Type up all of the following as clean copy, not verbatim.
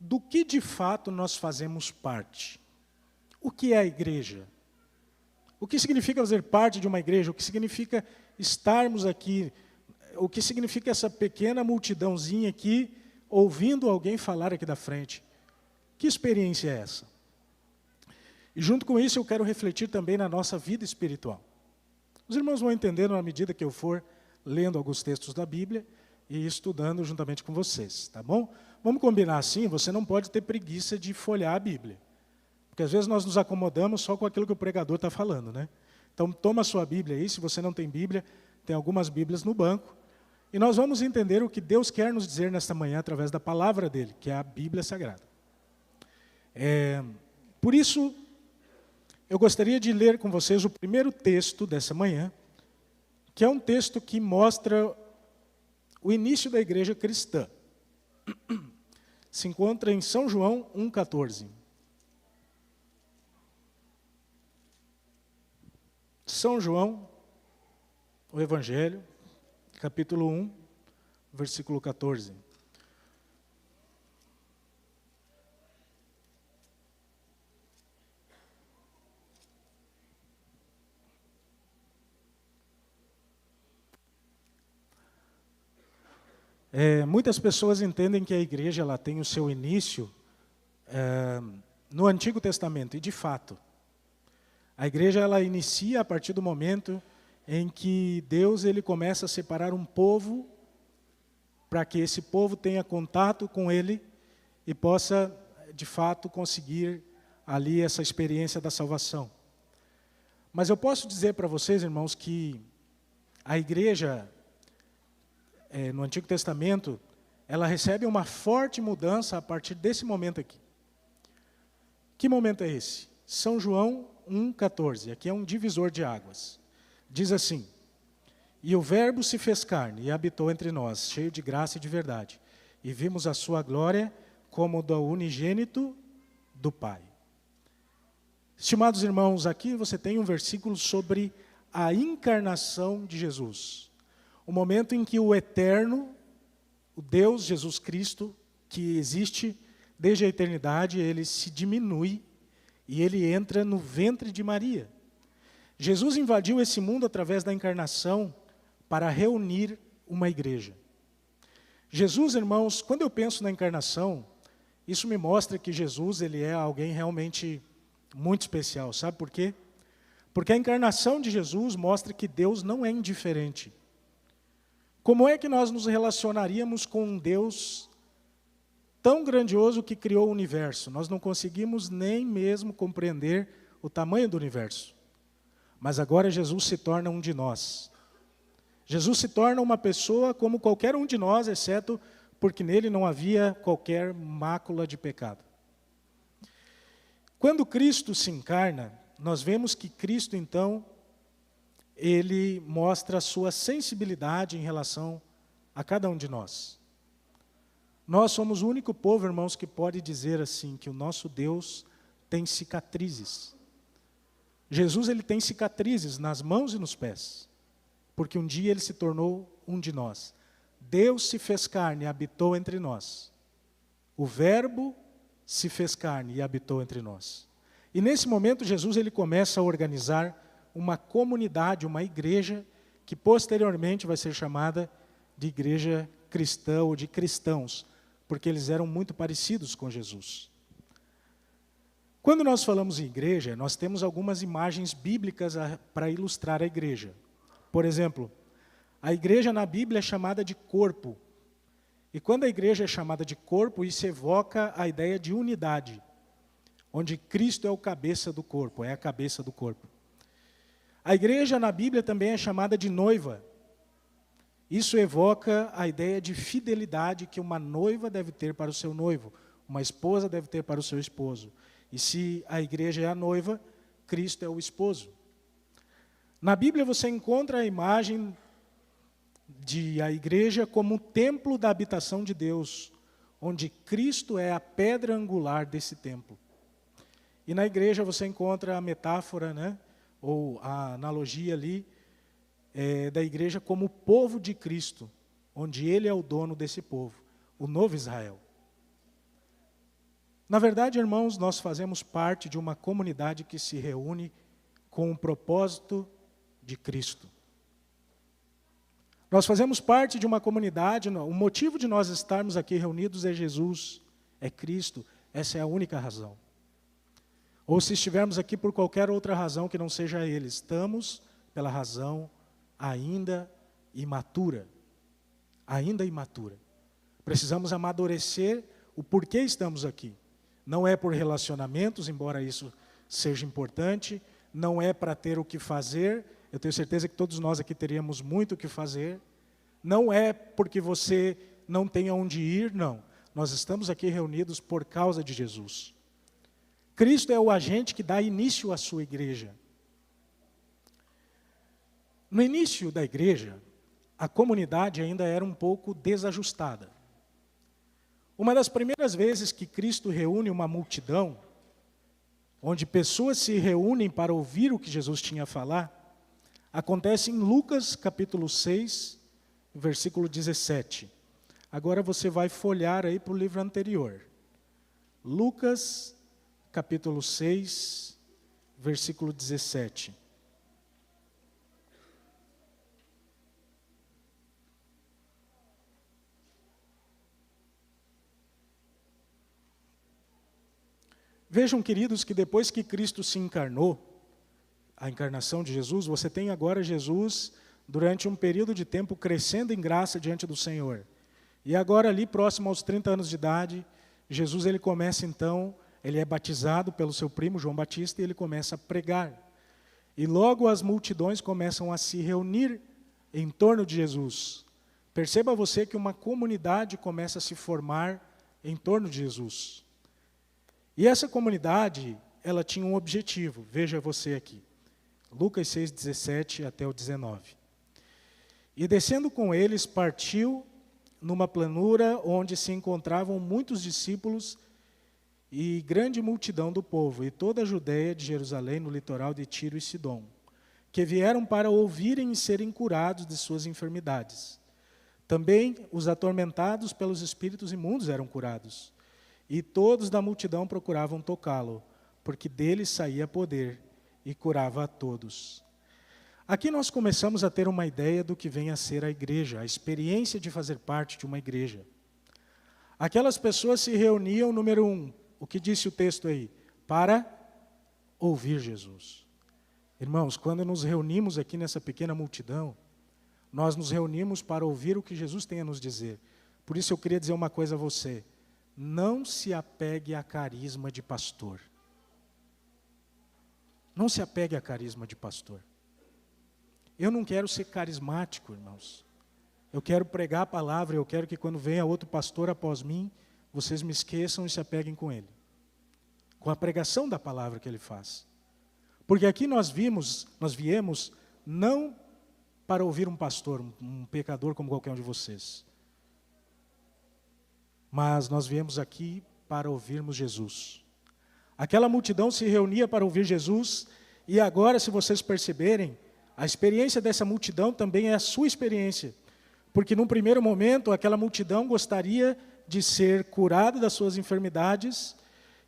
do que de fato nós fazemos parte. O que é a igreja? O que significa fazer parte de uma igreja? O que significa estarmos aqui? O que significa essa pequena multidãozinha aqui, ouvindo alguém falar aqui da frente? Que experiência é essa? E junto com isso eu quero refletir também na nossa vida espiritual. Os irmãos vão entendendo na medida que eu for lendo alguns textos da Bíblia e estudando juntamente com vocês, tá bom? Vamos combinar assim, você não pode ter preguiça de folhear a Bíblia. Porque às vezes nós nos acomodamos só com aquilo que o pregador está falando, né? Então toma a sua Bíblia aí, se você não tem Bíblia, tem algumas Bíblias no banco. E nós vamos entender o que Deus quer nos dizer nesta manhã através da palavra dele, que é a Bíblia Sagrada. Por isso, eu gostaria de ler com vocês o primeiro texto dessa manhã, que é um texto que mostra o início da igreja cristã. Se encontra em São João 1,14. São João, o Evangelho, capítulo 1, versículo 14. Muitas pessoas entendem que a igreja ela tem o seu início no Antigo Testamento, e de fato, a igreja ela inicia a partir do momento em que Deus ele começa a separar um povo para que esse povo tenha contato com ele e possa, de fato, conseguir ali essa experiência da salvação. Mas eu posso dizer para vocês, irmãos, que a igreja, no Antigo Testamento, ela recebe uma forte mudança a partir desse momento aqui. Que momento é esse? São João 1,14, aqui é um divisor de águas. Diz assim: e o Verbo se fez carne e habitou entre nós, cheio de graça e de verdade. E vimos a sua glória como do unigênito do Pai. Estimados irmãos, aqui você tem um versículo sobre a encarnação de Jesus. O momento em que o eterno, o Deus Jesus Cristo, que existe desde a eternidade, ele se diminui e ele entra no ventre de Maria. Jesus invadiu esse mundo através da encarnação para reunir uma igreja. Jesus, irmãos, quando eu penso na encarnação, isso me mostra que Jesus ele é alguém realmente muito especial. Sabe por quê? Porque a encarnação de Jesus mostra que Deus não é indiferente. Como é que nós nos relacionaríamos com um Deus tão grandioso que criou o universo? Nós não conseguimos nem mesmo compreender o tamanho do universo. Mas agora Jesus se torna um de nós. Jesus se torna uma pessoa como qualquer um de nós, exceto porque nele não havia qualquer mácula de pecado. Quando Cristo se encarna, nós vemos que Cristo, então, ele mostra a sua sensibilidade em relação a cada um de nós. Nós somos o único povo, irmãos, que pode dizer assim, que o nosso Deus tem cicatrizes. Jesus ele tem cicatrizes nas mãos e nos pés, porque um dia ele se tornou um de nós. Deus se fez carne e habitou entre nós. O Verbo se fez carne e habitou entre nós. E nesse momento Jesus ele começa a organizar uma comunidade, uma igreja, que posteriormente vai ser chamada de igreja cristã ou de cristãos, porque eles eram muito parecidos com Jesus. Quando nós falamos em igreja, nós temos algumas imagens bíblicas para ilustrar a igreja. Por exemplo, a igreja na Bíblia é chamada de corpo. E quando a igreja é chamada de corpo, isso evoca a ideia de unidade, onde Cristo é o cabeça do corpo, é a cabeça do corpo. A igreja na Bíblia também é chamada de noiva. Isso evoca a ideia de fidelidade que uma noiva deve ter para o seu noivo, uma esposa deve ter para o seu esposo. E se a igreja é a noiva, Cristo é o esposo. Na Bíblia você encontra a imagem de a igreja como o templo da habitação de Deus, onde Cristo é a pedra angular desse templo. E na igreja você encontra a metáfora, né, ou a analogia ali, da igreja como o povo de Cristo, onde ele é o dono desse povo, o novo Israel. Na verdade, irmãos, nós fazemos parte de uma comunidade que se reúne com o propósito de Cristo. Nós fazemos parte de uma comunidade, o motivo de nós estarmos aqui reunidos é Jesus, é Cristo, essa é a única razão. Ou se estivermos aqui por qualquer outra razão que não seja Ele, estamos pela razão ainda imatura. Ainda imatura. Precisamos amadurecer o porquê estamos aqui. Não é por relacionamentos, embora isso seja importante, não é para ter o que fazer, eu tenho certeza que todos nós aqui teríamos muito o que fazer, não é porque você não tem aonde ir, não. Nós estamos aqui reunidos por causa de Jesus. Cristo é o agente que dá início à sua igreja. No início da igreja, a comunidade ainda era um pouco desajustada. Uma das primeiras vezes que Cristo reúne uma multidão, onde pessoas se reúnem para ouvir o que Jesus tinha a falar, acontece em Lucas capítulo 6, versículo 17. Agora você vai folhear aí para o livro anterior. Lucas capítulo 6, versículo 17. Vejam, queridos, que depois que Cristo se encarnou, a encarnação de Jesus, você tem agora Jesus durante um período de tempo crescendo em graça diante do Senhor. E agora ali, próximo aos 30 anos de idade, Jesus ele começa então, ele é batizado pelo seu primo João Batista e ele começa a pregar. E logo as multidões começam a se reunir em torno de Jesus. Perceba você que uma comunidade começa a se formar em torno de Jesus. E essa comunidade, ela tinha um objetivo, veja você aqui, Lucas 6, 17 até o 19. E descendo com eles, partiu numa planura onde se encontravam muitos discípulos e grande multidão do povo, e toda a Judeia de Jerusalém, no litoral de Tiro e Sidom, que vieram para ouvirem e serem curados de suas enfermidades. Também os atormentados pelos espíritos imundos eram curados. E todos da multidão procuravam tocá-lo, porque dele saía poder e curava a todos. Aqui nós começamos a ter uma ideia do que vem a ser a igreja, a experiência de fazer parte de uma igreja. Aquelas pessoas se reuniam, número 1, o que disse o texto aí? Para ouvir Jesus. Irmãos, quando nos reunimos aqui nessa pequena multidão, nós nos reunimos para ouvir o que Jesus tem a nos dizer. Por isso eu queria dizer uma coisa a você. Não se apegue a carisma de pastor. Não se apegue a carisma de pastor. Eu não quero ser carismático, irmãos. Eu quero pregar a palavra, eu quero que quando venha outro pastor após mim, vocês me esqueçam e se apeguem com ele. Com a pregação da palavra que ele faz. Porque aqui nós viemos não para ouvir um pastor, um pecador como qualquer um de vocês. Mas nós viemos aqui para ouvirmos Jesus. Aquela multidão se reunia para ouvir Jesus, e agora, se vocês perceberem, a experiência dessa multidão também é a sua experiência. Porque num primeiro momento, aquela multidão gostaria de ser curada das suas enfermidades,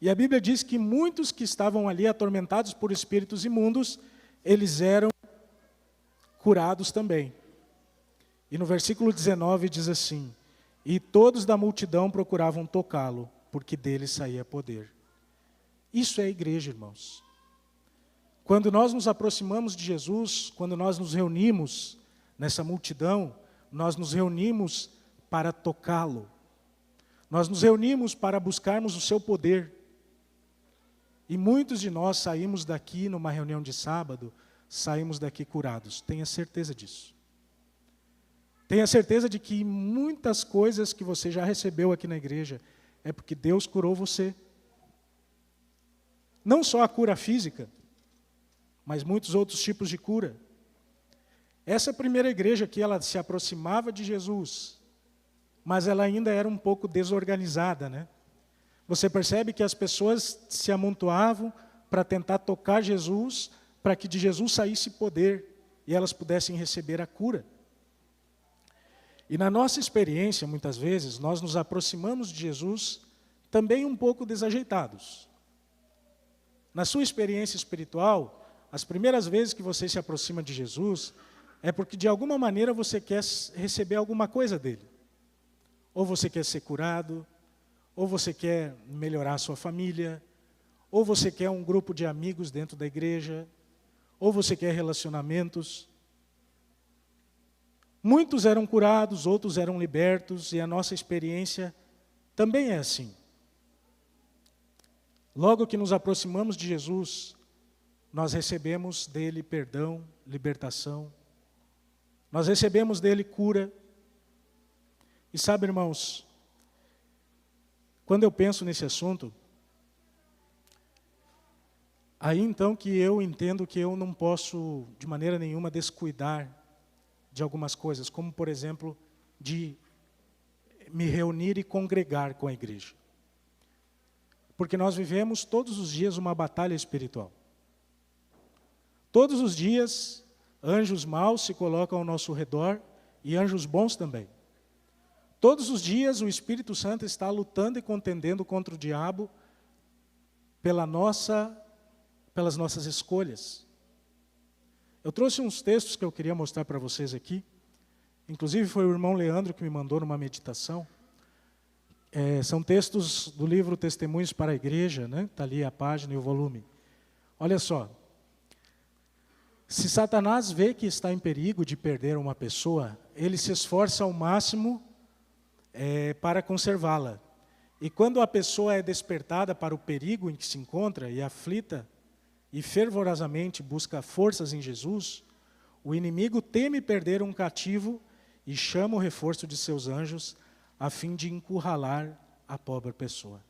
e a Bíblia diz que muitos que estavam ali atormentados por espíritos imundos, eles eram curados também. E no versículo 19 diz assim: e todos da multidão procuravam tocá-lo, porque dele saía poder. Isso é a igreja, irmãos. Quando nós nos aproximamos de Jesus, quando nós nos reunimos nessa multidão, nós nos reunimos para tocá-lo. Nós nos reunimos para buscarmos o seu poder. E muitos de nós saímos daqui numa reunião de sábado, saímos daqui curados. Tenha certeza disso. Tenha certeza de que muitas coisas que você já recebeu aqui na igreja é porque Deus curou você. Não só a cura física, mas muitos outros tipos de cura. Essa primeira igreja aqui, ela se aproximava de Jesus, mas ela ainda era um pouco desorganizada, né? Você percebe que as pessoas se amontoavam para tentar tocar Jesus, para que de Jesus saísse poder e elas pudessem receber a cura. E na nossa experiência, muitas vezes, nós nos aproximamos de Jesus também um pouco desajeitados. Na sua experiência espiritual, as primeiras vezes que você se aproxima de Jesus, é porque de alguma maneira você quer receber alguma coisa dele. Ou você quer ser curado, ou você quer melhorar a sua família, ou você quer um grupo de amigos dentro da igreja, ou você quer relacionamentos. Muitos eram curados, outros eram libertos, e a nossa experiência também é assim. Logo que nos aproximamos de Jesus, nós recebemos dele perdão, libertação, nós recebemos dele cura. E sabe, irmãos, quando eu penso nesse assunto, aí então que eu entendo que eu não posso, de maneira nenhuma, descuidar de algumas coisas, como, por exemplo, de me reunir e congregar com a igreja. Porque nós vivemos todos os dias uma batalha espiritual. Todos os dias, anjos maus se colocam ao nosso redor e anjos bons também. Todos os dias o Espírito Santo está lutando e contendendo contra o diabo pelas nossas escolhas. Eu trouxe uns textos que eu queria mostrar para vocês aqui. Inclusive foi o irmão Leandro que me mandou numa meditação. São textos do livro Testemunhos para a Igreja, né? Está ali a página e o volume. Olha só. Se Satanás vê que está em perigo de perder uma pessoa, ele se esforça ao máximo para conservá-la. E quando a pessoa é despertada para o perigo em que se encontra e aflita, e fervorosamente busca forças em Jesus, o inimigo teme perder um cativo e chama o reforço de seus anjos a fim de encurralar a pobre pessoa.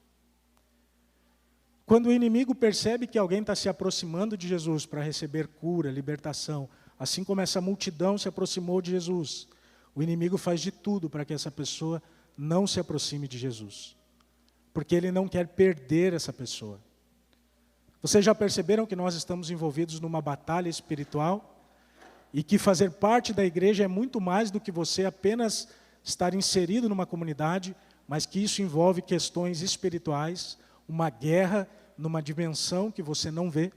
Quando o inimigo percebe que alguém está se aproximando de Jesus para receber cura, libertação, assim como essa multidão se aproximou de Jesus, o inimigo faz de tudo para que essa pessoa não se aproxime de Jesus, porque ele não quer perder essa pessoa. Vocês já perceberam que nós estamos envolvidos numa batalha espiritual e que fazer parte da igreja é muito mais do que você apenas estar inserido numa comunidade, mas que isso envolve questões espirituais, uma guerra numa dimensão que você não vê?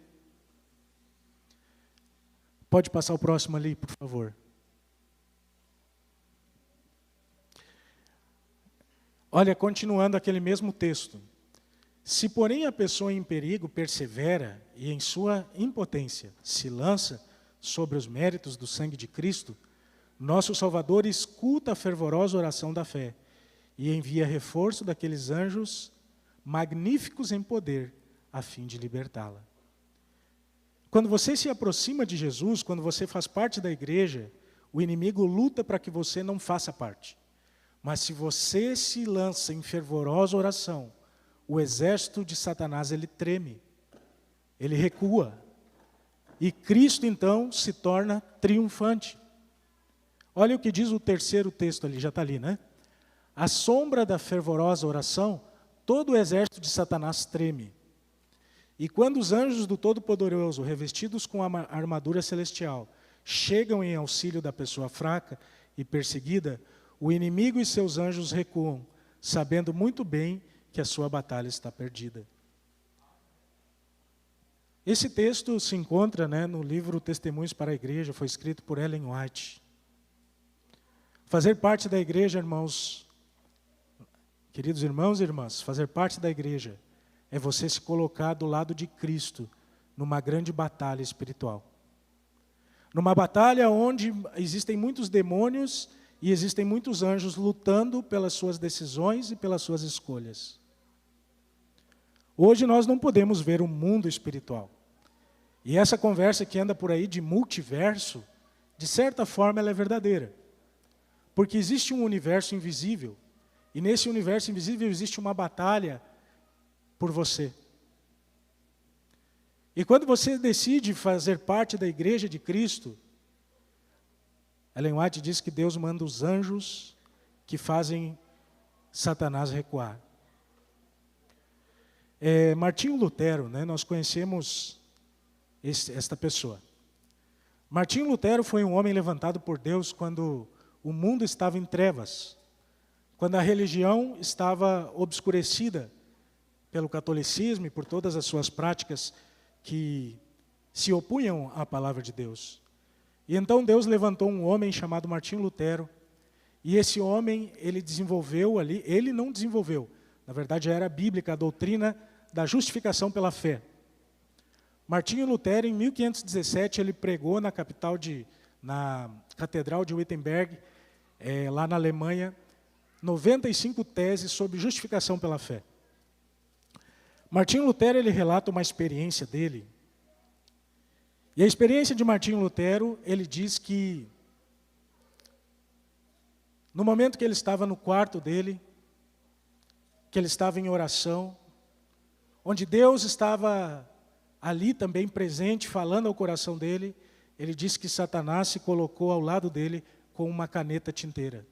Pode passar o próximo ali, por favor. Olha, continuando aquele mesmo texto. Se, porém, a pessoa em perigo persevera e em sua impotência se lança sobre os méritos do sangue de Cristo, nosso Salvador escuta a fervorosa oração da fé e envia reforço daqueles anjos magníficos em poder, a fim de libertá-la. Quando você se aproxima de Jesus, quando você faz parte da igreja, o inimigo luta para que você não faça parte. Mas se você se lança em fervorosa oração, o exército de Satanás, ele treme, ele recua. E Cristo, então, se torna triunfante. Olha o que diz o terceiro texto ali, já está ali, né? À sombra da fervorosa oração, todo o exército de Satanás treme. E quando os anjos do Todo-Poderoso, revestidos com a armadura celestial, chegam em auxílio da pessoa fraca e perseguida, o inimigo e seus anjos recuam, sabendo muito bem que a sua batalha está perdida. Esse texto se encontra, né, no livro Testemunhos para a Igreja, foi escrito por Ellen White. Fazer parte da igreja, irmãos, queridos irmãos e irmãs, fazer parte da igreja é você se colocar do lado de Cristo numa grande batalha espiritual. Numa batalha onde existem muitos demônios e existem muitos anjos lutando pelas suas decisões e pelas suas escolhas. Hoje nós não podemos ver o mundo espiritual. E essa conversa que anda por aí de multiverso, de certa forma ela é verdadeira. Porque existe um universo invisível, e nesse universo invisível existe uma batalha por você. E quando você decide fazer parte da igreja de Cristo, Ellen White diz que Deus manda os anjos que fazem Satanás recuar. Martinho Lutero, né, nós conhecemos esta pessoa. Martinho Lutero foi um homem levantado por Deus quando o mundo estava em trevas, quando a religião estava obscurecida pelo catolicismo e por todas as suas práticas que se opunham à palavra de Deus. E então Deus levantou um homem chamado Martinho Lutero, e esse homem, ele desenvolveu ali, ele não desenvolveu, na verdade era bíblica a doutrina da justificação pela fé. Martinho Lutero, em 1517, ele pregou na Catedral de Wittenberg, lá na Alemanha, 95 teses sobre justificação pela fé. Martinho Lutero, ele relata uma experiência dele. E a experiência de Martinho Lutero, ele diz que no momento que ele estava no quarto dele, que ele estava em oração, onde Deus estava ali também presente, falando ao coração dele, ele disse que Satanás se colocou ao lado dele com uma caneta tinteira.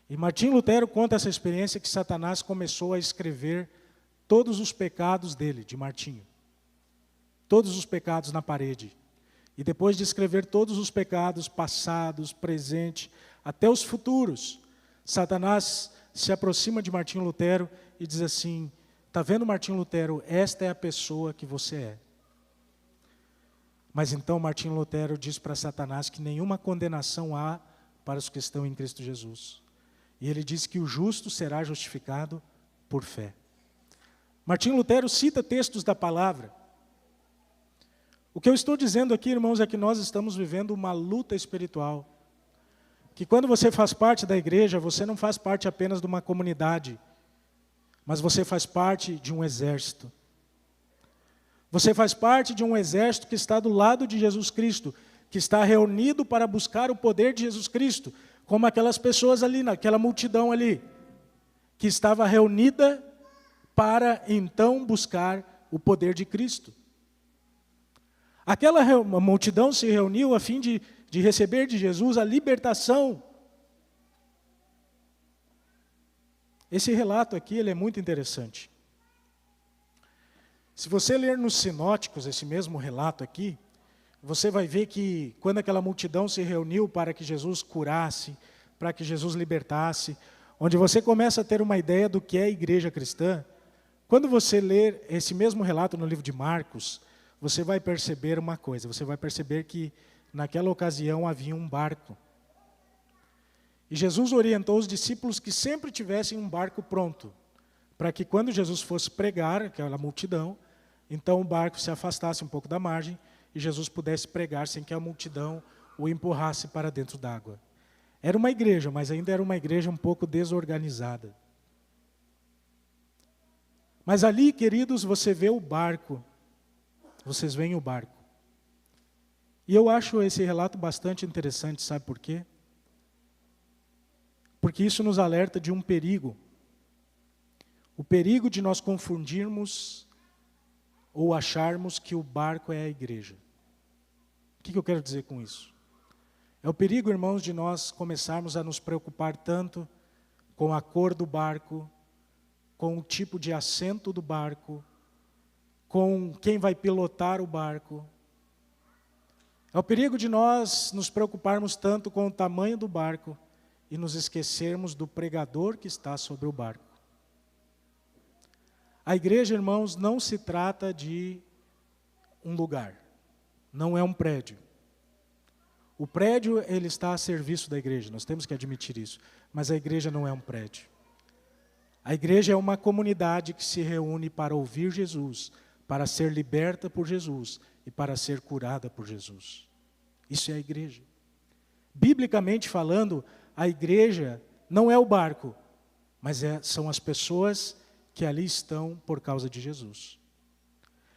E Martinho Lutero conta essa experiência que Satanás começou a escrever todos os pecados dele, de Martinho. Todos os pecados na parede. E depois de escrever todos os pecados passados, presentes, até os futuros, Satanás se aproxima de Martinho Lutero e diz assim: está vendo, Martinho Lutero, esta é a pessoa que você é. Mas então Martinho Lutero diz para Satanás que nenhuma condenação há para os que estão em Cristo Jesus. E ele diz que o justo será justificado por fé. Martinho Lutero cita textos da palavra. O que eu estou dizendo aqui, irmãos, é que nós estamos vivendo uma luta espiritual. Que quando você faz parte da igreja, você não faz parte apenas de uma comunidade, mas você faz parte de um exército. Você faz parte de um exército que está do lado de Jesus Cristo, que está reunido para buscar o poder de Jesus Cristo, como aquelas pessoas ali, naquela multidão ali, que estava reunida para então buscar o poder de Cristo. Aquela multidão se reuniu a fim de receber de Jesus a libertação. Esse relato aqui ele é muito interessante. Se você ler nos sinóticos esse mesmo relato aqui, você vai ver que quando aquela multidão se reuniu para que Jesus curasse, para que Jesus libertasse, onde você começa a ter uma ideia do que é a igreja cristã, quando você ler esse mesmo relato no livro de Marcos, você vai perceber uma coisa, você vai perceber que naquela ocasião havia um barco. E Jesus orientou os discípulos que sempre tivessem um barco pronto, para que quando Jesus fosse pregar aquela multidão, então o barco se afastasse um pouco da margem e Jesus pudesse pregar sem que a multidão o empurrasse para dentro d'água. Era uma igreja, mas ainda era uma igreja um pouco desorganizada. Mas ali, queridos, você vê o barco. Vocês veem o barco. E eu acho esse relato bastante interessante, sabe por quê? Porque isso nos alerta de um perigo. O perigo de nós confundirmos ou acharmos que o barco é a igreja. O que eu quero dizer com isso? É o perigo, irmãos, de nós começarmos a nos preocupar tanto com a cor do barco, com o tipo de assento do barco, com quem vai pilotar o barco. É o perigo de nós nos preocuparmos tanto com o tamanho do barco e nos esquecermos do pregador que está sobre o barco. A igreja, irmãos, não se trata de um lugar, não é um prédio. O prédio, ele está a serviço da igreja, nós temos que admitir isso, mas a igreja não é um prédio. A igreja é uma comunidade que se reúne para ouvir Jesus, para ser liberta por Jesus e para ser curada por Jesus. Isso é a igreja. Biblicamente falando, a igreja não é o barco, mas são as pessoas que ali estão por causa de Jesus.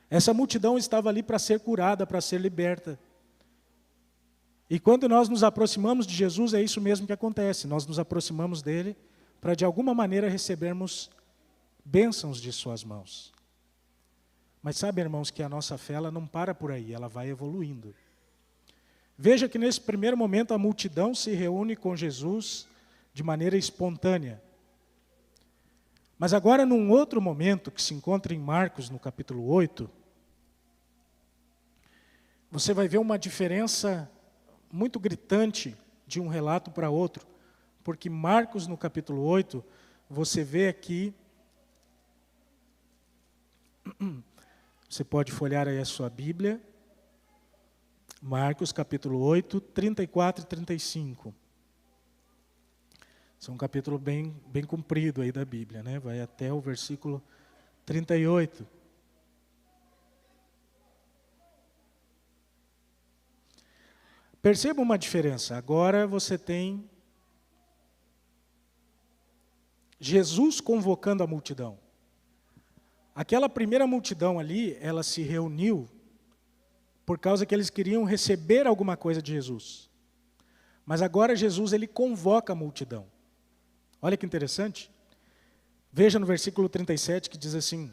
Essa multidão estava ali para ser curada, para ser liberta. E quando nós nos aproximamos de Jesus, é isso mesmo que acontece. Nós nos aproximamos dele para de alguma maneira recebermos bênçãos de suas mãos. Mas sabe, irmãos, que a nossa fé ela não para por aí, ela vai evoluindo. Veja que nesse primeiro momento a multidão se reúne com Jesus de maneira espontânea. Mas agora, num outro momento, que se encontra em Marcos, no capítulo 8, você vai ver uma diferença muito gritante de um relato para outro, porque Marcos, no capítulo 8, você vê aqui Você pode folhear aí a sua Bíblia. Marcos, capítulo 8, 34 e 35. Esse é um capítulo bem comprido aí da Bíblia, né? Vai até o versículo 38. Perceba uma diferença. Agora você tem Jesus convocando a multidão. Aquela primeira multidão ali, ela se reuniu por causa que eles queriam receber alguma coisa de Jesus. Mas agora Jesus, ele convoca a multidão. Olha que interessante. Veja no versículo 37 que diz assim: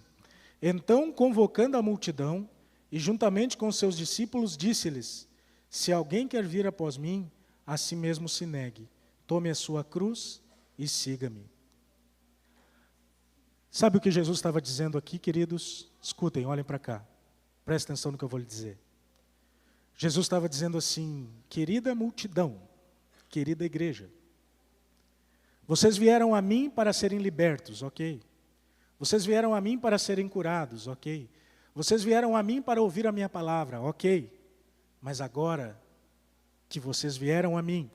Então, convocando a multidão, e juntamente com os seus discípulos, disse-lhes: Se alguém quer vir após mim, a si mesmo se negue. Tome a sua cruz e siga-me. Sabe o que Jesus estava dizendo aqui, queridos? Escutem, olhem para cá. Prestem atenção no que eu vou lhe dizer. Jesus estava dizendo assim: querida multidão, querida igreja, vocês vieram a mim para serem libertos, ok? Vocês vieram a mim para serem curados, ok? Vocês vieram a mim para ouvir a minha palavra, ok? Mas agora que vocês vieram a mim,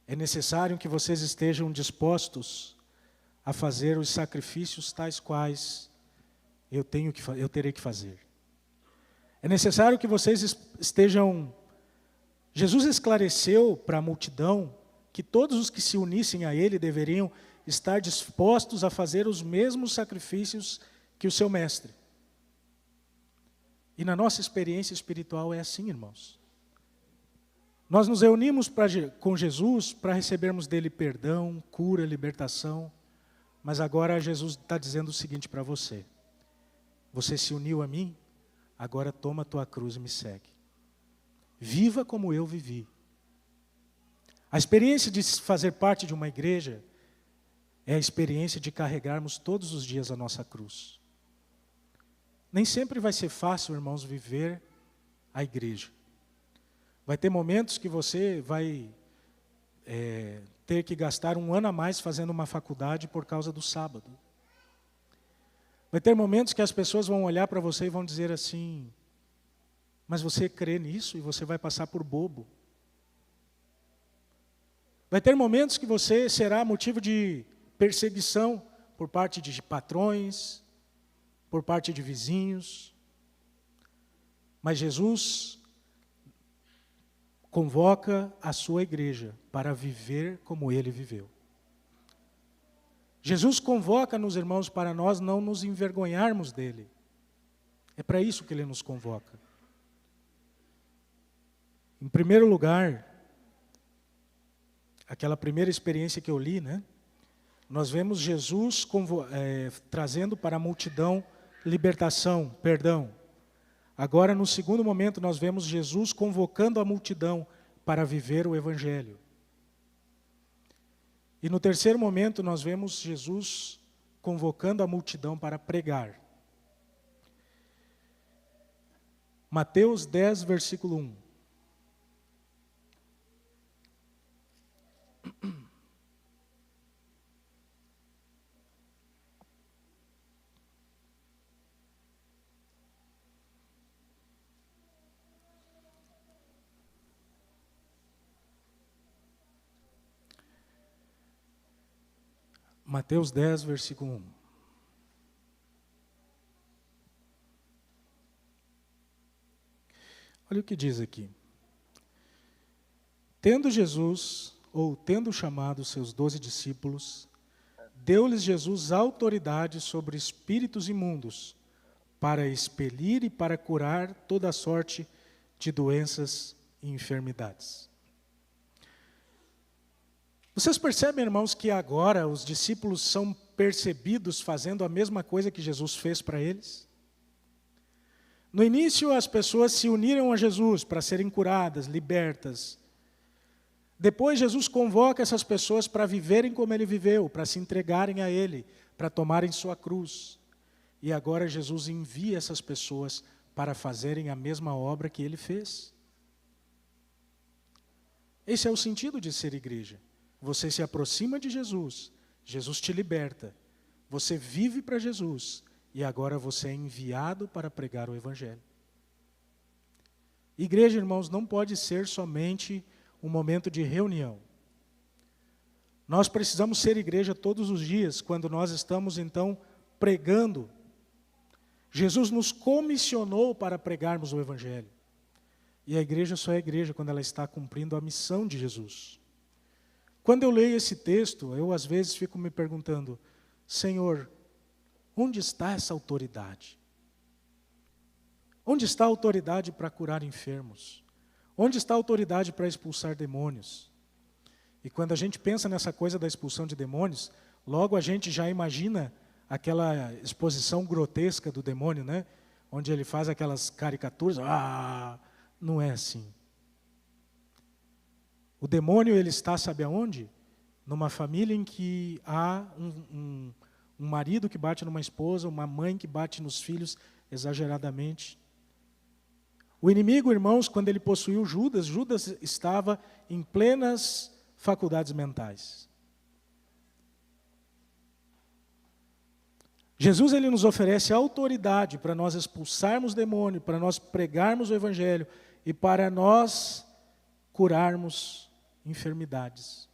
é necessário que vocês estejam dispostos a fazer os sacrifícios tais quais eu terei que fazer. É necessário que vocês estejam... Jesus esclareceu para a multidão que todos os que se unissem a Ele deveriam estar dispostos a fazer os mesmos sacrifícios que o seu mestre. E na nossa experiência espiritual é assim, irmãos. Nós nos reunimos com Jesus para recebermos dele perdão, cura, libertação. Mas agora Jesus está dizendo o seguinte para você: você se uniu a mim, agora toma a tua cruz e me segue. Viva como eu vivi. A experiência de fazer parte de uma igreja é a experiência de carregarmos todos os dias a nossa cruz. Nem sempre vai ser fácil, irmãos, viver a igreja. Vai ter momentos que você vai ter que gastar um ano a mais fazendo uma faculdade por causa do sábado. Vai ter momentos que as pessoas vão olhar para você e vão dizer assim: mas você crê nisso? E você vai passar por bobo. Vai ter momentos que você será motivo de perseguição por parte de patrões, por parte de vizinhos. Mas Jesus convoca a sua igreja para viver como ele viveu. Jesus convoca-nos, irmãos, para nós não nos envergonharmos dele. É para isso que ele nos convoca. Em primeiro lugar, aquela primeira experiência que eu li, né? Nós vemos Jesus trazendo para a multidão libertação, perdão. Agora, no segundo momento, nós vemos Jesus convocando a multidão para viver o Evangelho. E no terceiro momento, nós vemos Jesus convocando a multidão para pregar. Mateus 10, versículo 1. Mateus 10, versículo 1. Olha o que diz aqui. Tendo chamado seus 12 discípulos, deu-lhes Jesus autoridade sobre espíritos imundos, para expelir e para curar toda sorte de doenças e enfermidades. Vocês percebem, irmãos, que agora os discípulos são percebidos fazendo a mesma coisa que Jesus fez para eles? No início, as pessoas se uniram a Jesus para serem curadas, libertas. Depois, Jesus convoca essas pessoas para viverem como ele viveu, para se entregarem a ele, para tomarem sua cruz. E agora Jesus envia essas pessoas para fazerem a mesma obra que ele fez. Esse é o sentido de ser igreja. Você se aproxima de Jesus, Jesus te liberta. Você vive para Jesus e agora você é enviado para pregar o Evangelho. Igreja, irmãos, não pode ser somente um momento de reunião. Nós precisamos ser igreja todos os dias, quando nós estamos, então, pregando. Jesus nos comissionou para pregarmos o Evangelho. E a igreja só é igreja quando ela está cumprindo a missão de Jesus. Quando eu leio esse texto, eu às vezes fico me perguntando, Senhor, onde está essa autoridade? Onde está a autoridade para curar enfermos? Onde está a autoridade para expulsar demônios? E quando a gente pensa nessa coisa da expulsão de demônios, logo a gente já imagina aquela exposição grotesca do demônio, né? Onde ele faz aquelas caricaturas. Não é assim. O demônio, ele está, sabe aonde? Numa família em que há um marido que bate numa esposa, uma mãe que bate nos filhos exageradamente. O inimigo, irmãos, quando ele possuiu Judas, Judas estava em plenas faculdades mentais. Jesus, ele nos oferece autoridade para nós expulsarmos demônio, para nós pregarmos o Evangelho e para nós curarmos enfermidades.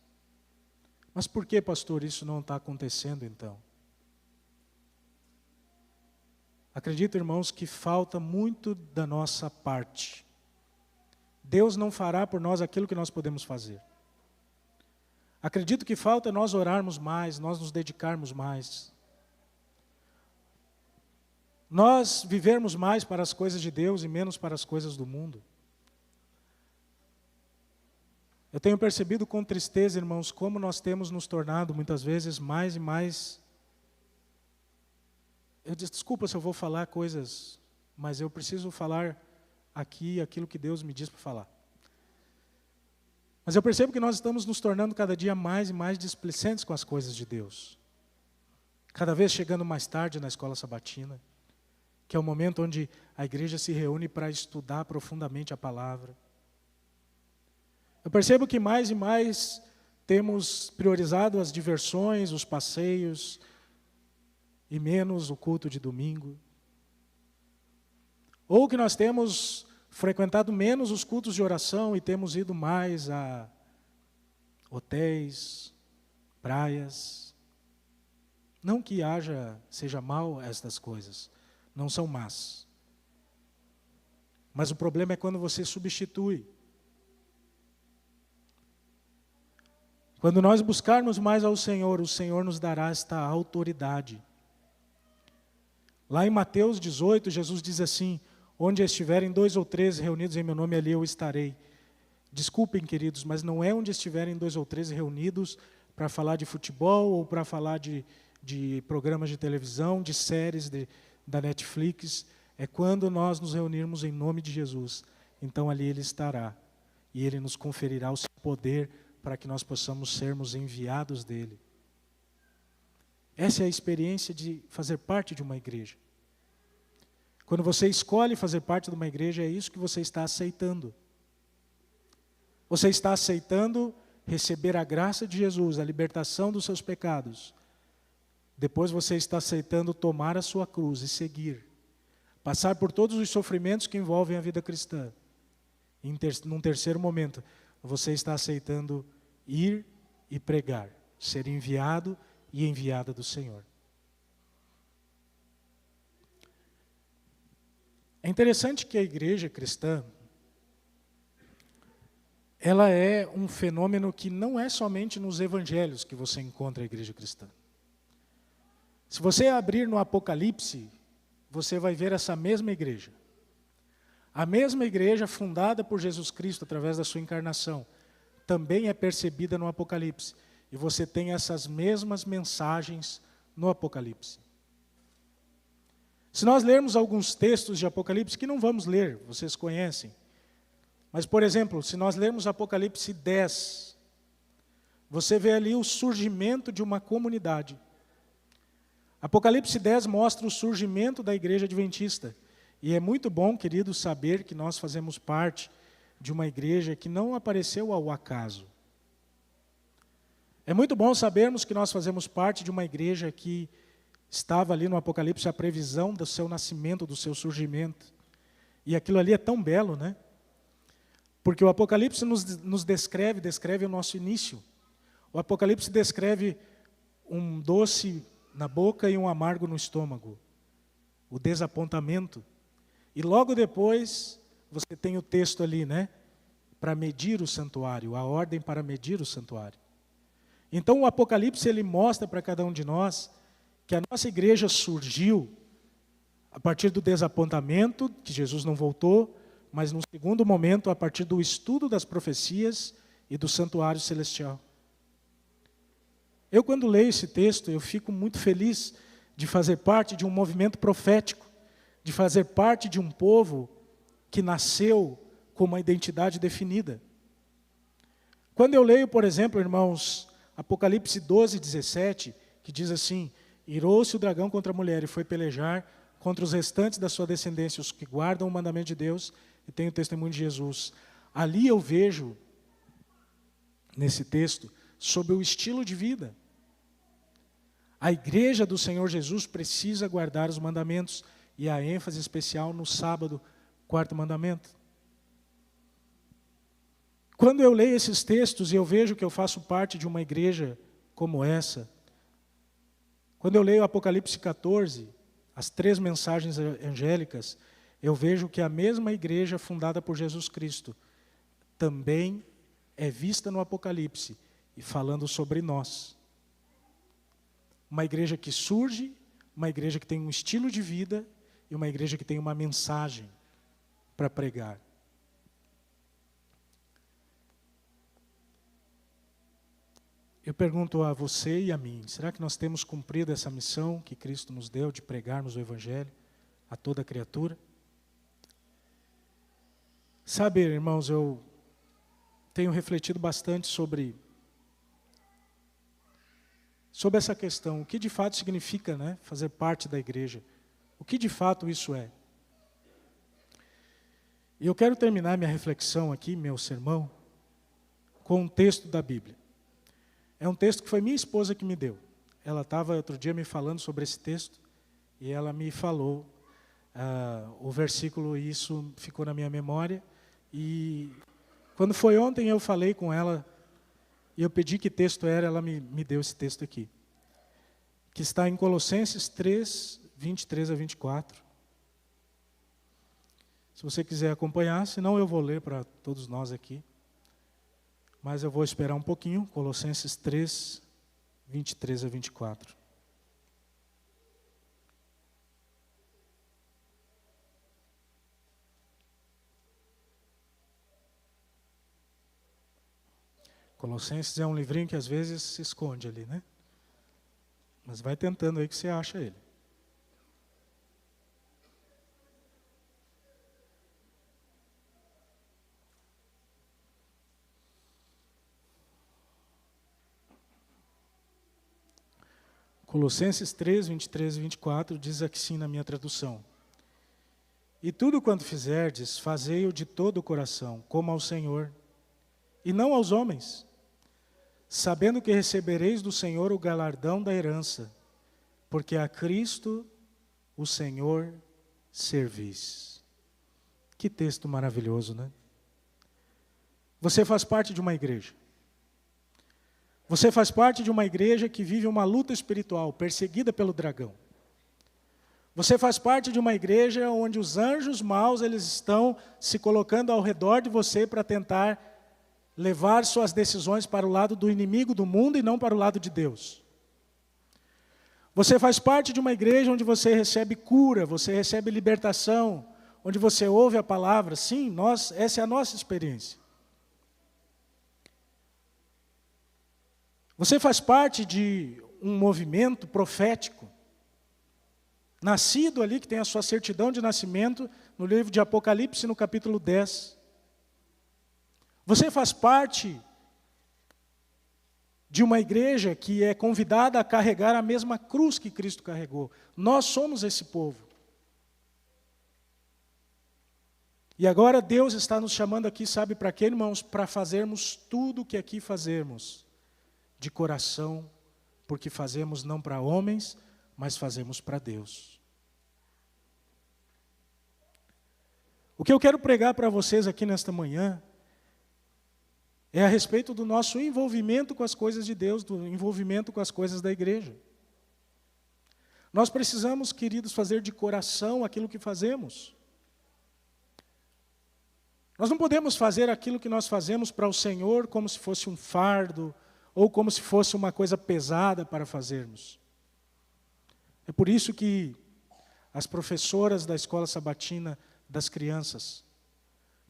Mas por que, pastor, isso não está acontecendo então? Acredito, irmãos, que falta muito da nossa parte. Deus não fará por nós aquilo que nós podemos fazer. Acredito que falta nós orarmos mais, nós nos dedicarmos mais. Nós vivermos mais para as coisas de Deus e menos para as coisas do mundo. Eu tenho percebido com tristeza, irmãos, como nós temos nos tornado muitas vezes mais e mais... Desculpa se eu vou falar coisas, mas eu preciso falar aqui aquilo que Deus me diz para falar. Mas eu percebo que nós estamos nos tornando cada dia mais e mais displicentes com as coisas de Deus. Cada vez chegando mais tarde na escola sabatina, que é o momento onde a igreja se reúne para estudar profundamente a palavra. Eu percebo que mais e mais temos priorizado as diversões, os passeios, e menos o culto de domingo. Ou que nós temos frequentado menos os cultos de oração e temos ido mais a hotéis, praias. Não que seja mal estas coisas, não são más. Mas o problema é quando você substitui. Quando nós buscarmos mais ao Senhor, o Senhor nos dará esta autoridade. Lá em Mateus 18, Jesus diz assim, onde estiverem 2 ou 3 reunidos em meu nome, ali eu estarei. Desculpem, queridos, mas não é onde estiverem 2 ou 3 reunidos para falar de futebol ou para falar de programas de televisão, de séries da Netflix. É quando nós nos reunirmos em nome de Jesus. Então ali Ele estará. E Ele nos conferirá o seu poder para que nós possamos sermos enviados dEle. Essa é a experiência de fazer parte de uma igreja. Quando você escolhe fazer parte de uma igreja, é isso que você está aceitando. Você está aceitando receber a graça de Jesus, a libertação dos seus pecados. Depois você está aceitando tomar a sua cruz e seguir. Passar por todos os sofrimentos que envolvem a vida cristã. Num terceiro momento, você está aceitando ir e pregar, ser enviado e enviada do Senhor. É interessante que a igreja cristã, ela é um fenômeno que não é somente nos evangelhos que você encontra a igreja cristã. Se você abrir no Apocalipse, você vai ver essa mesma igreja. A mesma igreja fundada por Jesus Cristo através da sua encarnação, também é percebida no Apocalipse. E você tem essas mesmas mensagens no Apocalipse. Se nós lermos alguns textos de Apocalipse, que não vamos ler, vocês conhecem. Mas, por exemplo, se nós lermos Apocalipse 10, você vê ali o surgimento de uma comunidade. Apocalipse 10 mostra o surgimento da igreja adventista. E é muito bom, queridos, saber que nós fazemos parte de uma igreja que não apareceu ao acaso. É muito bom sabermos que nós fazemos parte de uma igreja que Estava ali no Apocalipse a previsão do seu nascimento, do seu surgimento. E aquilo ali é tão belo, né? Porque o Apocalipse nos descreve o nosso início. O Apocalipse descreve um doce na boca e um amargo no estômago. O desapontamento. E logo depois, você tem o texto ali, né? Para medir o santuário, a ordem para medir o santuário. Então o Apocalipse, ele mostra para cada um de nós que a nossa igreja surgiu a partir do desapontamento, que Jesus não voltou, mas num segundo momento, a partir do estudo das profecias e do santuário celestial. Eu, quando leio esse texto, eu fico muito feliz de fazer parte de um movimento profético, de fazer parte de um povo que nasceu com uma identidade definida. Quando eu leio, por exemplo, irmãos, Apocalipse 12, 17, que diz assim: irou-se o dragão contra a mulher e foi pelejar contra os restantes da sua descendência, os que guardam o mandamento de Deus e têm o testemunho de Jesus. Ali eu vejo, nesse texto, sobre o estilo de vida. A igreja do Senhor Jesus precisa guardar os mandamentos, e a ênfase especial no sábado, quarto mandamento. Quando eu leio esses textos e eu vejo que eu faço parte de uma igreja como essa, quando eu leio Apocalipse 14, as 3 mensagens angélicas, eu vejo que a mesma igreja fundada por Jesus Cristo também é vista no Apocalipse e falando sobre nós. Uma igreja que surge, uma igreja que tem um estilo de vida e uma igreja que tem uma mensagem para pregar. Eu pergunto a você e a mim, será que nós temos cumprido essa missão que Cristo nos deu de pregarmos o Evangelho a toda criatura? Sabe, irmãos, eu tenho refletido bastante sobre essa questão, o que de fato significa, né, fazer parte da igreja. O que de fato isso é? E eu quero terminar minha reflexão aqui, meu sermão, com um texto da Bíblia. É um texto que foi minha esposa que me deu. Ela estava outro dia me falando sobre esse texto e ela me falou o versículo, e isso ficou na minha memória. E quando foi ontem eu falei com ela e eu pedi que texto era, ela me deu esse texto aqui, que está em Colossenses 3, 23 a 24. Se você quiser acompanhar, senão eu vou ler para todos nós aqui. Mas eu vou esperar um pouquinho, Colossenses 3, 23 a 24. Colossenses é um livrinho que às vezes se esconde ali, né? Mas vai tentando aí que você acha ele. Colossenses 3, 23 e 24 diz assim na minha tradução: e tudo quanto fizerdes, fazei-o de todo o coração, como ao Senhor, e não aos homens, sabendo que recebereis do Senhor o galardão da herança, porque a Cristo, o Senhor, servis. Que texto maravilhoso, né? Você faz parte de uma igreja. Você faz parte de uma igreja que vive uma luta espiritual, perseguida pelo dragão. Você faz parte de uma igreja onde os anjos maus, eles estão se colocando ao redor de você para tentar levar suas decisões para o lado do inimigo do mundo e não para o lado de Deus. Você faz parte de uma igreja onde você recebe cura, você recebe libertação, onde você ouve a palavra. Sim, essa é a nossa experiência. Você faz parte de um movimento profético, nascido ali, que tem a sua certidão de nascimento, no livro de Apocalipse, no capítulo 10. Você faz parte de uma igreja que é convidada a carregar a mesma cruz que Cristo carregou. Nós somos esse povo. E agora Deus está nos chamando aqui, sabe para quê, irmãos? Para fazermos tudo o que aqui fazemos, de coração, porque fazemos não para homens, mas fazemos para Deus. O que eu quero pregar para vocês aqui nesta manhã é a respeito do nosso envolvimento com as coisas de Deus, do envolvimento com as coisas da igreja. Nós precisamos, queridos, fazer de coração aquilo que fazemos. Nós não podemos fazer aquilo que nós fazemos para o Senhor como se fosse um fardo ou como se fosse uma coisa pesada para fazermos. É por isso que as professoras da escola sabatina das crianças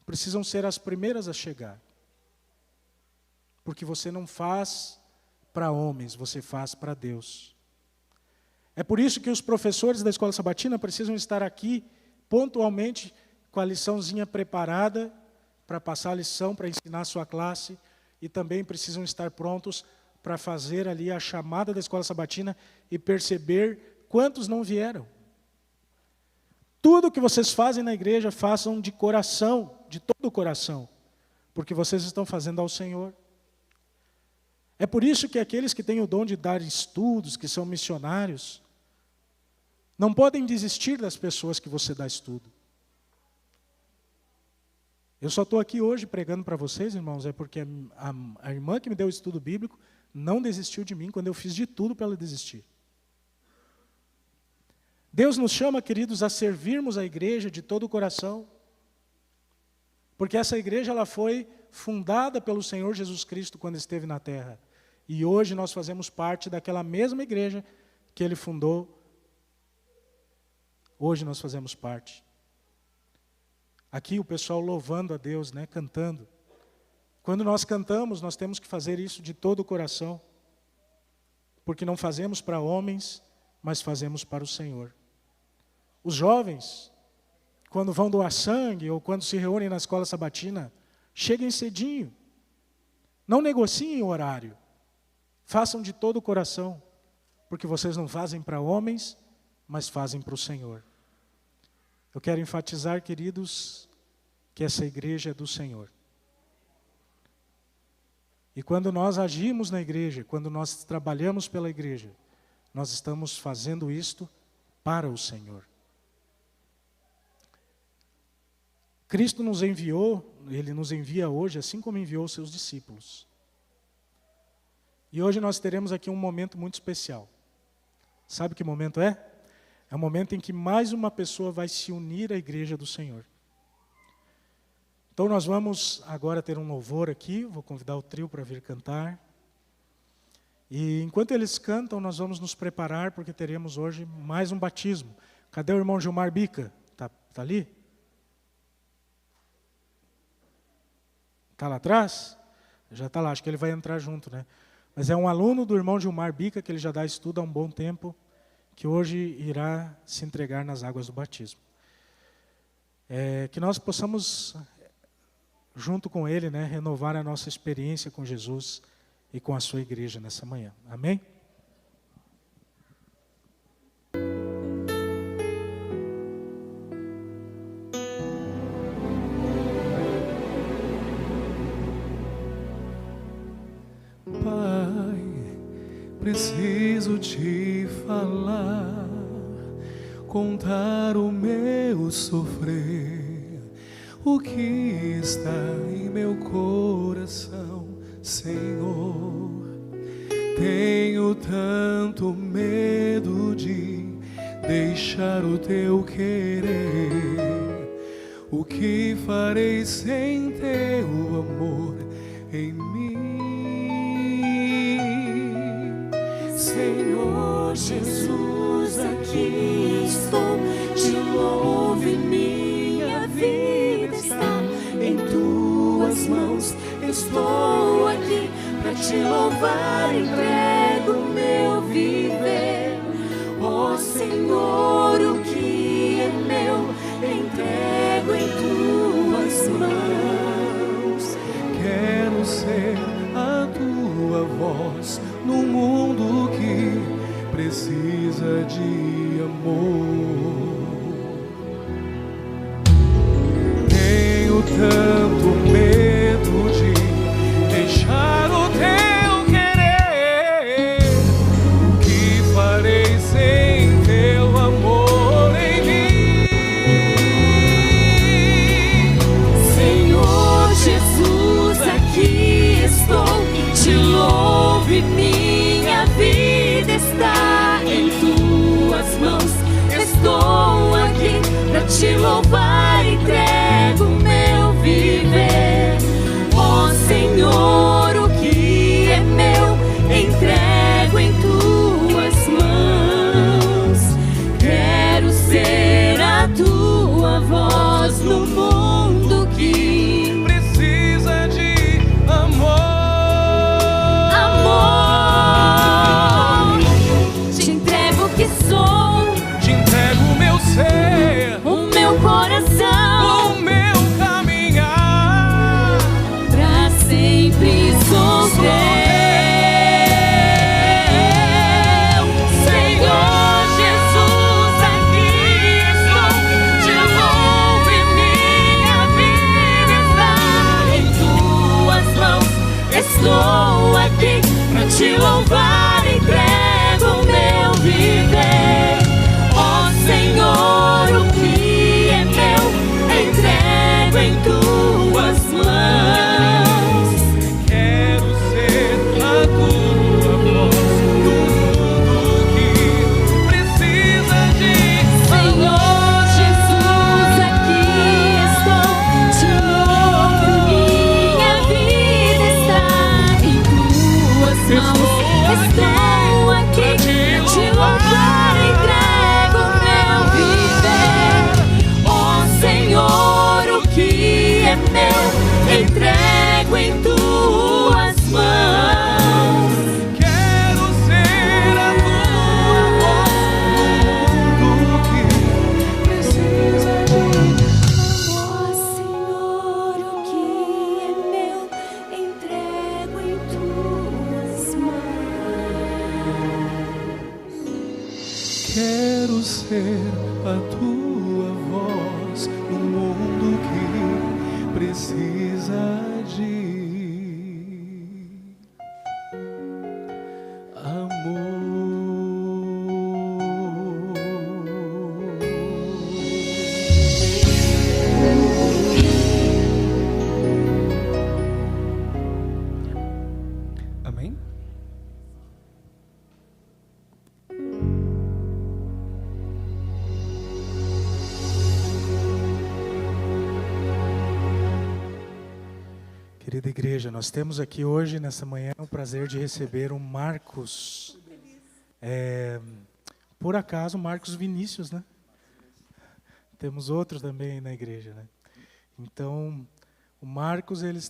precisam ser as primeiras a chegar. Porque você não faz para homens, você faz para Deus. É por isso que os professores da escola sabatina precisam estar aqui pontualmente com a liçãozinha preparada para passar a lição, para ensinar a sua classe, e também precisam estar prontos para fazer ali a chamada da escola sabatina e perceber quantos não vieram. Tudo que vocês fazem na igreja, façam de coração, de todo o coração, porque vocês estão fazendo ao Senhor. É por isso que aqueles que têm o dom de dar estudos, que são missionários, não podem desistir das pessoas que você dá estudo. Eu só estou aqui hoje pregando para vocês, irmãos, é porque a irmã que me deu o estudo bíblico não desistiu de mim quando eu fiz de tudo para ela desistir. Deus nos chama, queridos, a servirmos a igreja de todo o coração, porque essa igreja ela foi fundada pelo Senhor Jesus Cristo quando esteve na terra. E hoje nós fazemos parte daquela mesma igreja que Ele fundou. Hoje nós fazemos parte. Aqui o pessoal louvando a Deus, né, cantando. Quando nós cantamos, nós temos que fazer isso de todo o coração. Porque não fazemos para homens, mas fazemos para o Senhor. Os jovens, quando vão doar sangue ou quando se reúnem na escola sabatina, cheguem cedinho. Não negociem o horário. Façam de todo o coração, porque vocês não fazem para homens, mas fazem para o Senhor. Eu quero enfatizar, queridos, que essa igreja é do Senhor. E quando nós agimos na igreja, quando nós trabalhamos pela igreja, nós estamos fazendo isto para o Senhor. Cristo nos enviou, Ele nos envia hoje, assim como enviou os seus discípulos. E hoje nós teremos aqui um momento muito especial. Sabe que momento é? É o momento em que mais uma pessoa vai se unir à igreja do Senhor. Então nós vamos agora ter um louvor aqui, vou convidar o trio para vir cantar. E enquanto eles cantam, nós vamos nos preparar, porque teremos hoje mais um batismo. Cadê o irmão Gilmar Bica? Tá ali? Está lá atrás? Já está lá, acho que ele vai entrar junto, né? Mas é um aluno do irmão Gilmar Bica, que ele já dá estudo há um bom tempo, que hoje irá se entregar nas águas do batismo. Que nós possamos, junto com ele, né, renovar a nossa experiência com Jesus e com a sua igreja nessa manhã. Amém? Preciso te falar, contar o meu sofrer, o que está em meu coração, Senhor. Tenho tanto medo de deixar o teu querer. O que farei sem teu amor em mim? Senhor Jesus, aqui estou, te louvo e minha vida está em tuas mãos. Estou aqui para te louvar, entrego o meu viver. Ó Senhor, o que é meu, entrego em tuas mãos. Quero ser a tua voz num mundo que precisa de amor. Tenho tanto medo de deixar o teu querer. O que farei sem no mundo que precisa de amor. amor. Te entrego o que sou, Te entrego o meu ser, o meu coração, o meu caminhar. pra sempre sou teu. Senhor Jesus, aqui estou, te louvo e minha vida está em tuas mãos. Estou aqui pra te louvar, entrego o meu viver. Ó Senhor, o que é meu, entrego em tuas mãos. Quero ser a tua voz no mundo que precisa de Senhor Jesus, aqui estou, te louvo, minha vida está em tuas mãos. Estou aqui pra te louvar, entrego o meu viver. Ó Senhor, o que é meu, entrego em tuas mãos. Quero ser a tua voz no mundo que precisa de Ó Senhor, o que é meu, entrego em tuas mãos. Quero ser a tua voz no mundo que precisa de amor. Amém? Querida igreja, nós temos aqui hoje, nessa manhã, o prazer de receber o Marcos. Por acaso, Marcos Vinícius, né? Temos outros também na igreja, né? Então, o Marcos, ele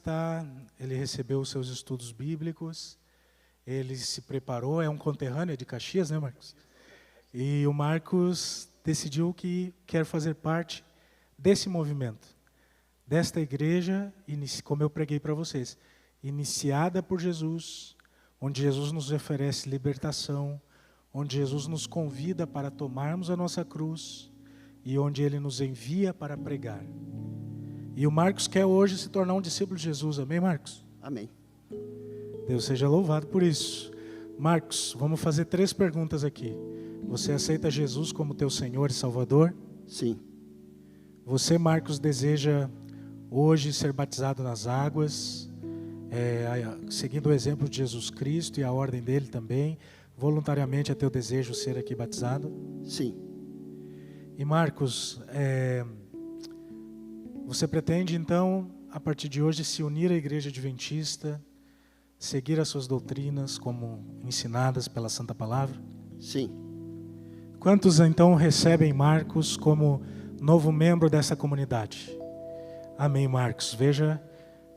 recebeu os seus estudos bíblicos, ele se preparou, é um conterrâneo de Caxias, né, Marcos? E o Marcos decidiu que quer fazer parte desse movimento, desta igreja, como eu preguei para vocês, iniciada por Jesus, onde Jesus nos oferece libertação, onde Jesus nos convida para tomarmos a nossa cruz e onde Ele nos envia para pregar. E o Marcos quer hoje se tornar um discípulo de Jesus, amém, Marcos? Amém. Deus seja louvado por isso. Marcos, vamos fazer 3 perguntas aqui. Você aceita Jesus como teu Senhor e Salvador? Sim. Você, Marcos, deseja hoje ser batizado nas águas, seguindo o exemplo de Jesus Cristo e a ordem dele também, voluntariamente é teu desejo ser aqui batizado? Sim. E Marcos, você pretende então, a partir de hoje, se unir à Igreja Adventista, seguir as suas doutrinas como ensinadas pela Santa Palavra? Sim. Quantos então recebem Marcos como novo membro dessa comunidade? Amém, Marcos. Veja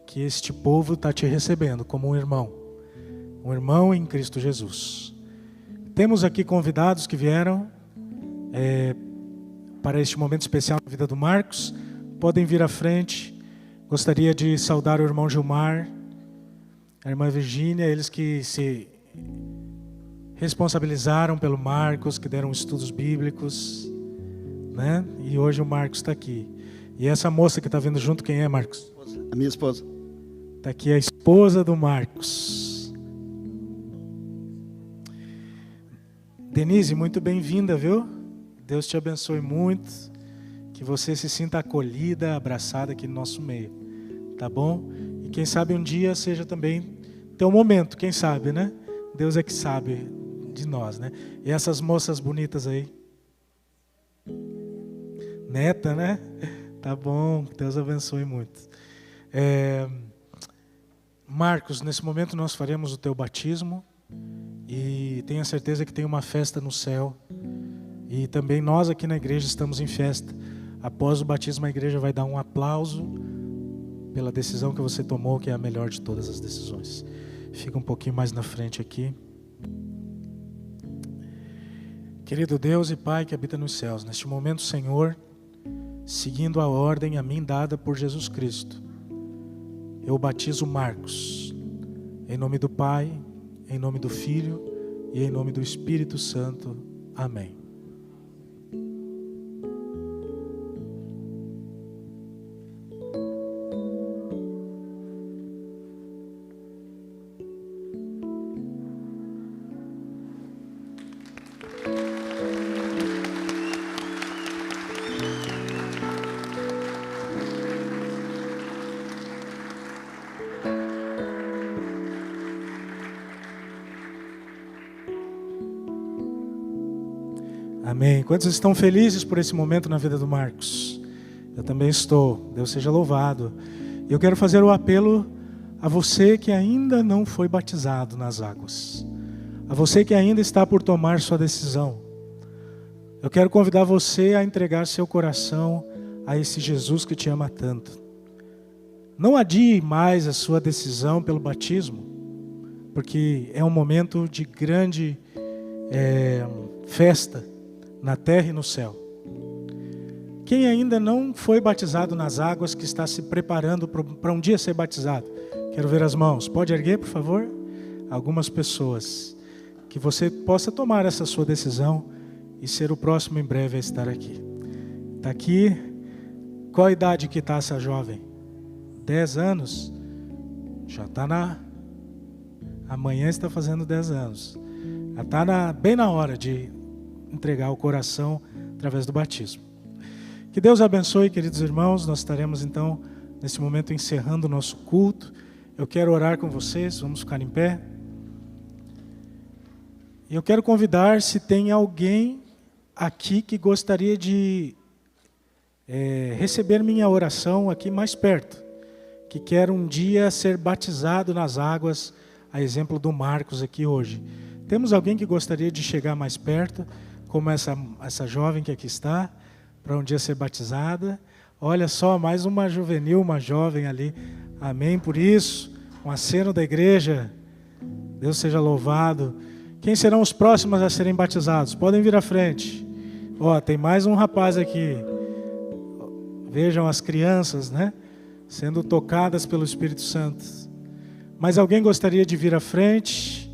que este povo está te recebendo como um irmão em Cristo Jesus. Temos aqui convidados que vieram para este momento especial na vida do Marcos. Podem vir à frente. Gostaria de saudar o irmão Gilmar, a irmã Virgínia, eles que se responsabilizaram pelo Marcos, que deram estudos bíblicos, né? E hoje o Marcos está aqui. E essa moça que está vindo junto, quem é, Marcos? A minha esposa. Está aqui a esposa do Marcos. Denise, muito bem-vinda, viu? Deus te abençoe muito. Que você se sinta acolhida, abraçada aqui no nosso meio. Tá bom? E quem sabe um dia seja também teu momento, quem sabe, né? Deus é que sabe de nós, né? E essas moças bonitas aí? Neta, né? Tá bom, Deus abençoe muito. Marcos, nesse momento nós faremos o teu batismo e tenha certeza que tem uma festa no céu. E também nós aqui na igreja estamos em festa. Após o batismo, a igreja vai dar um aplauso pela decisão que você tomou, que é a melhor de todas as decisões. Fica um pouquinho mais na frente aqui. Querido Deus e Pai que habita nos céus, neste momento, Senhor, seguindo a ordem a mim dada por Jesus Cristo, eu batizo Marcos, em nome do Pai, em nome do Filho e em nome do Espírito Santo. Amém. Amém. Quantos estão felizes por esse momento na vida do Marcos? Eu também estou. Deus seja louvado. Eu quero fazer o apelo a você que ainda não foi batizado nas águas. A você que ainda está por tomar sua decisão. Eu quero convidar você a entregar seu coração a esse Jesus que te ama tanto. Não adie mais a sua decisão pelo batismo, porque é um momento de grande festa na terra e no céu. Quem ainda não foi batizado nas águas, que está se preparando para um dia ser batizado? Quero ver as mãos. Pode erguer, por favor? Algumas pessoas. Que você possa tomar essa sua decisão e ser o próximo em breve a estar aqui. Está aqui. Qual a idade que está essa jovem? 10 anos? Já está Amanhã está fazendo 10 anos. Já está bem na hora de entregar o coração através do batismo. Que Deus abençoe, queridos irmãos. Nós estaremos então nesse momento encerrando o nosso culto. Eu quero orar com vocês, vamos ficar em pé. E eu quero convidar, se tem alguém aqui que gostaria de receber minha oração aqui mais perto, que quer um dia ser batizado nas águas, a exemplo do Marcos aqui hoje. Temos alguém que gostaria de chegar mais perto, como essa jovem que aqui está, para um dia ser batizada? Olha só, mais uma juvenil, uma jovem ali. Amém por isso. Um aceno da igreja. Deus seja louvado. Quem serão os próximos a serem batizados? Podem vir à frente. Ó, tem mais um rapaz aqui. Vejam as crianças, né? Sendo tocadas pelo Espírito Santo. Mas alguém gostaria de vir à frente?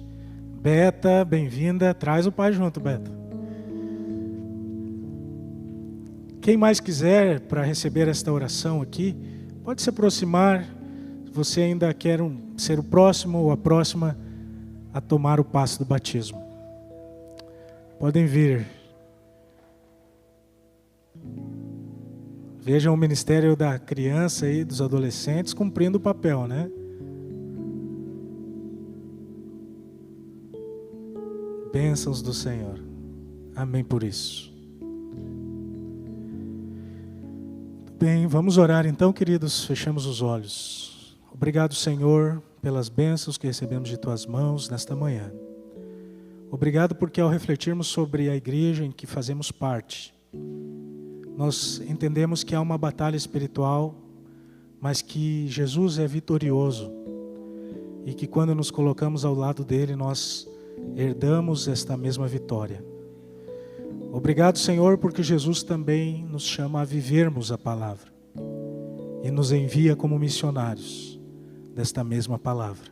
Beta, bem-vinda. Traz o pai junto, Beta. Quem mais quiser para receber esta oração aqui, pode se aproximar. Se você ainda quer ser o próximo ou a próxima a tomar o passo do batismo. Podem vir. Vejam o ministério da criança e dos adolescentes cumprindo o papel, né? Bênçãos do Senhor. Amém por isso. Bem, vamos orar então, queridos. Fechamos os olhos. Obrigado, Senhor, pelas bênçãos que recebemos de Tuas mãos nesta manhã. Obrigado porque ao refletirmos sobre a igreja em que fazemos parte, nós entendemos que há uma batalha espiritual, mas que Jesus é vitorioso e que quando nos colocamos ao lado dele, nós herdamos esta mesma vitória. Obrigado, Senhor, porque Jesus também nos chama a vivermos a palavra e nos envia como missionários desta mesma palavra.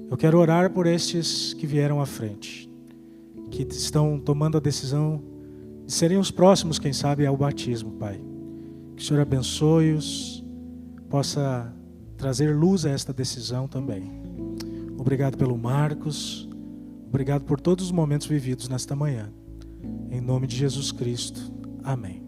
Eu quero orar por estes que vieram à frente, que estão tomando a decisão de serem os próximos, quem sabe, ao batismo, Pai. Que o Senhor abençoe-os, possa trazer luz a esta decisão também. Obrigado pelo Marcos, obrigado por todos os momentos vividos nesta manhã. Em nome de Jesus Cristo. Amém.